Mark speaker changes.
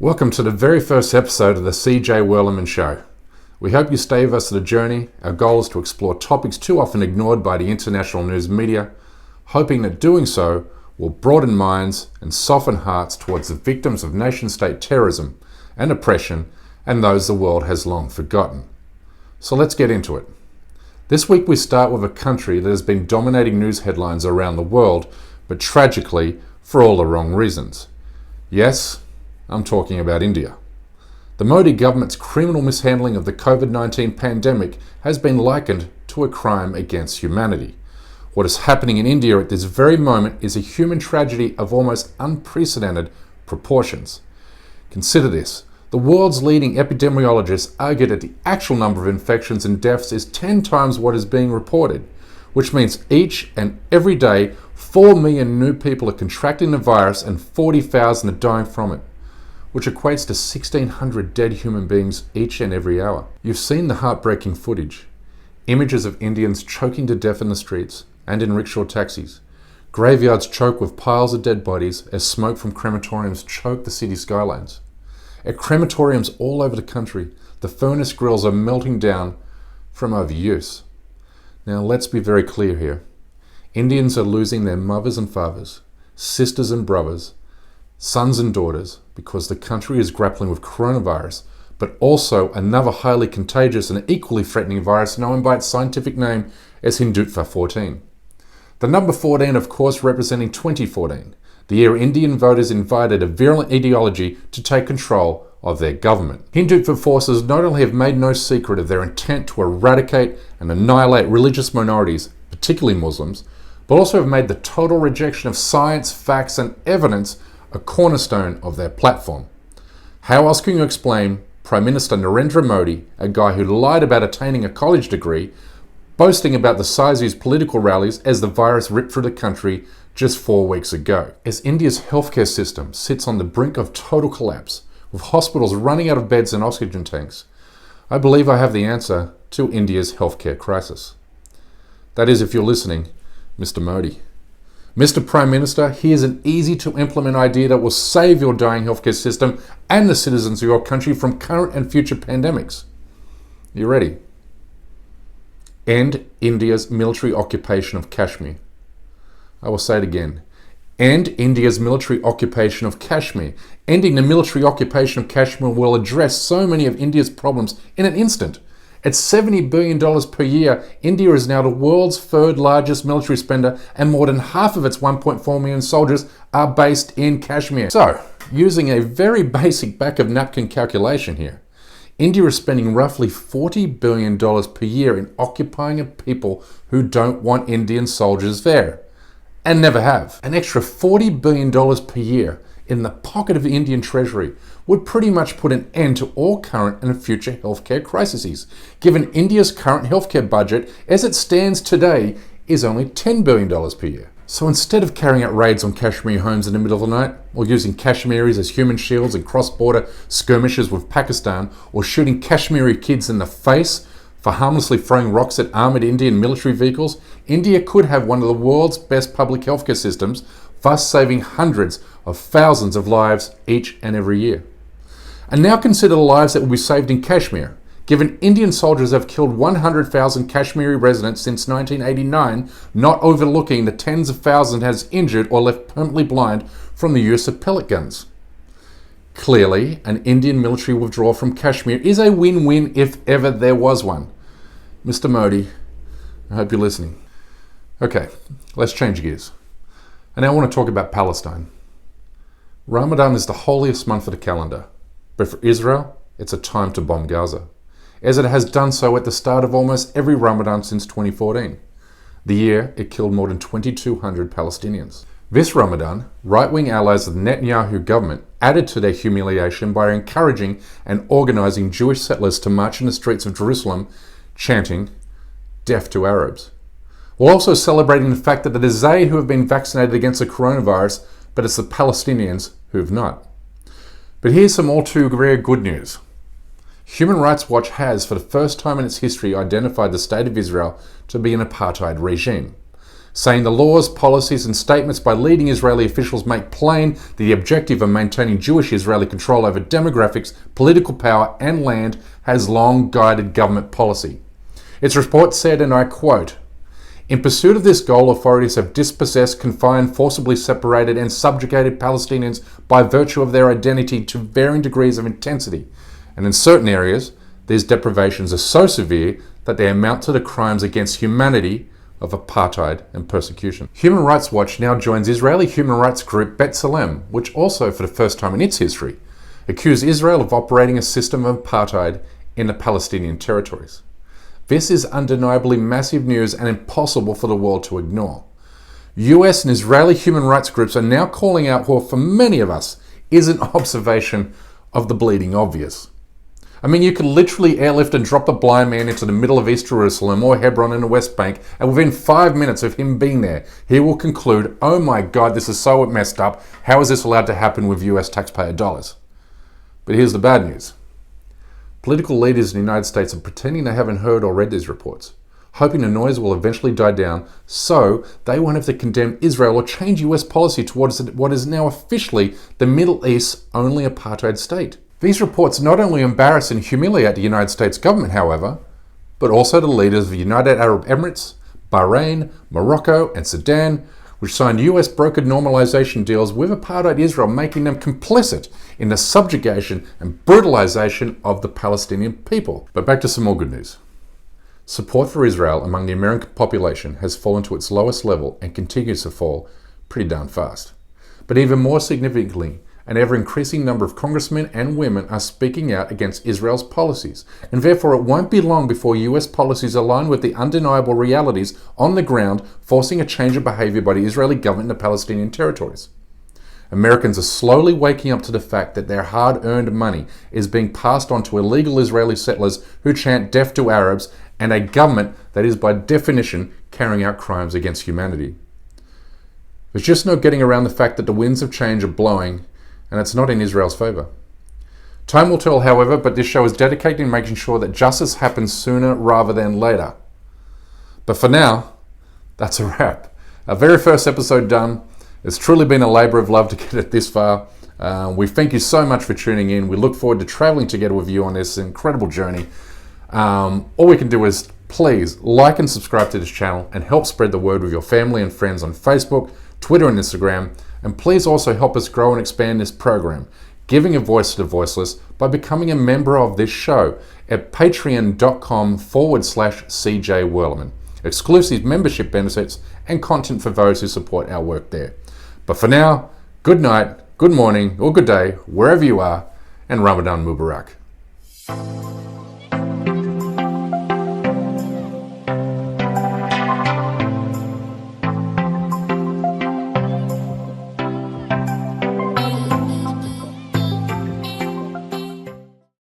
Speaker 1: Welcome to the very first episode of the CJ Werleman Show. We hope you stay with us on the journey. Our goal is to explore topics too often ignored by the international news media, hoping that doing so will broaden minds and soften hearts towards the victims of nation-state terrorism and oppression and those the world has long forgotten. So let's get into it. This week we start with a country that has been dominating news headlines around the world, but tragically for all the wrong reasons. Yes, I'm talking about India. The Modi government's criminal mishandling of the COVID-19 pandemic has been likened to a crime against humanity. What is happening in India at this very moment is a human tragedy of almost unprecedented proportions. Consider this. The world's leading epidemiologists argue that the actual number of infections and deaths is 10 times what is being reported, which means each and every day 4 million new people are contracting the virus and 40,000 are dying from it, which equates to 1,600 dead human beings each and every hour. You've seen the heartbreaking footage. Images of Indians choking to death in the streets and in rickshaw taxis. Graveyards choke with piles of dead bodies as smoke from crematoriums choke the city skylines. At crematoriums all over the country, the furnace grills are melting down from overuse. Now let's be very clear here. Indians are losing their mothers and fathers, sisters and brothers, sons and daughters, because the country is grappling with coronavirus, but also another highly contagious and equally threatening virus known by its scientific name as Hindutva 14. The number 14, of course, representing 2014, the year Indian voters invited a virulent ideology to take control of their government. Hindutva forces not only have made no secret of their intent to eradicate and annihilate religious minorities, particularly Muslims, but also have made the total rejection of science, facts, and evidence a cornerstone of their platform. How else can you explain Prime Minister Narendra Modi, a guy who lied about attaining a college degree, boasting about the size of his political rallies as the virus ripped through the country just 4 weeks ago? As India's healthcare system sits on the brink of total collapse, with hospitals running out of beds and oxygen tanks, I believe I have the answer to India's healthcare crisis. That is, if you're listening, Mr. Modi. Mr. Prime Minister, here's an easy-to-implement idea that will save your dying healthcare system and the citizens of your country from current and future pandemics. You ready? End India's military occupation of Kashmir. I will say it again. End India's military occupation of Kashmir. Ending the military occupation of Kashmir will address so many of India's problems in an instant. At $70 billion per year, India is now the world's third largest military spender, and more than half of its 1.4 million soldiers are based in Kashmir. So, using a very basic back-of-napkin calculation here, India is spending roughly $40 billion per year in occupying a people who don't want Indian soldiers there, and never have. An extra $40 billion per year in the pocket of the Indian Treasury would pretty much put an end to all current and future healthcare crises, given India's current healthcare budget as it stands today is only $10 billion per year. So instead of carrying out raids on Kashmiri homes in the middle of the night, or using Kashmiris as human shields in cross-border skirmishes with Pakistan, or shooting Kashmiri kids in the face for harmlessly throwing rocks at armoured Indian military vehicles, India could have one of the world's best public healthcare systems, thus saving hundreds of thousands of lives each and every year. And now consider the lives that will be saved in Kashmir, given Indian soldiers have killed 100,000 Kashmiri residents since 1989, not overlooking the tens of thousands has injured or left permanently blind from the use of pellet guns. Clearly, an Indian military withdrawal from Kashmir is a win-win if ever there was one. Mr. Modi, I hope you're listening. Okay, let's change gears. And now I want to talk about Palestine. Ramadan is the holiest month of the calendar, but for Israel, it's a time to bomb Gaza, as it has done so at the start of almost every Ramadan since 2014, the year it killed more than 2,200 Palestinians. This Ramadan, right-wing allies of the Netanyahu government added to their humiliation by encouraging and organizing Jewish settlers to march in the streets of Jerusalem, chanting, "Death to Arabs," while also celebrating the fact that it is they who have been vaccinated against the coronavirus, but it's the Palestinians who have not. But here's some all too rare good news. Human Rights Watch has, for the first time in its history, identified the State of Israel to be an apartheid regime. saying the laws, policies, and statements by leading Israeli officials make plain that the objective of maintaining Jewish Israeli control over demographics, political power, and land has long guided government policy. Its report said, and I quote, "In pursuit of this goal, authorities have dispossessed, confined, forcibly separated, and subjugated Palestinians by virtue of their identity to varying degrees of intensity, and in certain areas, these deprivations are so severe that they amount to the crimes against humanity of apartheid and persecution." Human Rights Watch now joins Israeli human rights group B'Tselem, which also, for the first time in its history, accused Israel of operating a system of apartheid in the Palestinian territories. This is undeniably massive news and impossible for the world to ignore. US and Israeli human rights groups are now calling out what, for many of us, is an observation of the bleeding obvious. I mean, you could literally airlift and drop a blind man into the middle of East Jerusalem or Hebron in the West Bank, and within 5 minutes of him being there, he will conclude, "Oh my God, this is so messed up. How is this allowed to happen with US taxpayer dollars?" But here's the bad news. Political leaders in the United States are pretending they haven't heard or read these reports, hoping the noise will eventually die down so they won't have to condemn Israel or change US policy towards what is now officially the Middle East's only apartheid state. These reports not only embarrass and humiliate the United States government, however, but also the leaders of the United Arab Emirates, Bahrain, Morocco, and Sudan, which signed US brokered normalization deals with apartheid Israel, making them complicit in the subjugation and brutalization of the Palestinian people. But back to some more good news. Support for Israel among the American population has fallen to its lowest level and continues to fall pretty darn fast. But even more significantly, an ever-increasing number of congressmen and women are speaking out against Israel's policies, and therefore it won't be long before US policies align with the undeniable realities on the ground, forcing a change of behavior by the Israeli government in the Palestinian territories. Americans are slowly waking up to the fact that their hard-earned money is being passed on to illegal Israeli settlers who chant death to Arabs and a government that is by definition carrying out crimes against humanity. There's just no getting around the fact that the winds of change are blowing, and it's not in Israel's favor. Time will tell, however, but this show is dedicated to making sure that justice happens sooner rather than later. But for now, that's a wrap. Our very first episode done. It's truly been a labor of love to get it this far. We thank you so much for tuning in. We look forward to traveling together with you on this incredible journey. All we can do is please like and subscribe to this channel and help spread the word with your family and friends on Facebook, Twitter, and Instagram. And please also help us grow and expand this program, giving a voice to the voiceless by becoming a member of this show at patreon.com/CJ Werleman. Exclusive membership benefits and content for those who support our work there. But for now, good night, good morning, or good day, wherever you are, and Ramadan Mubarak.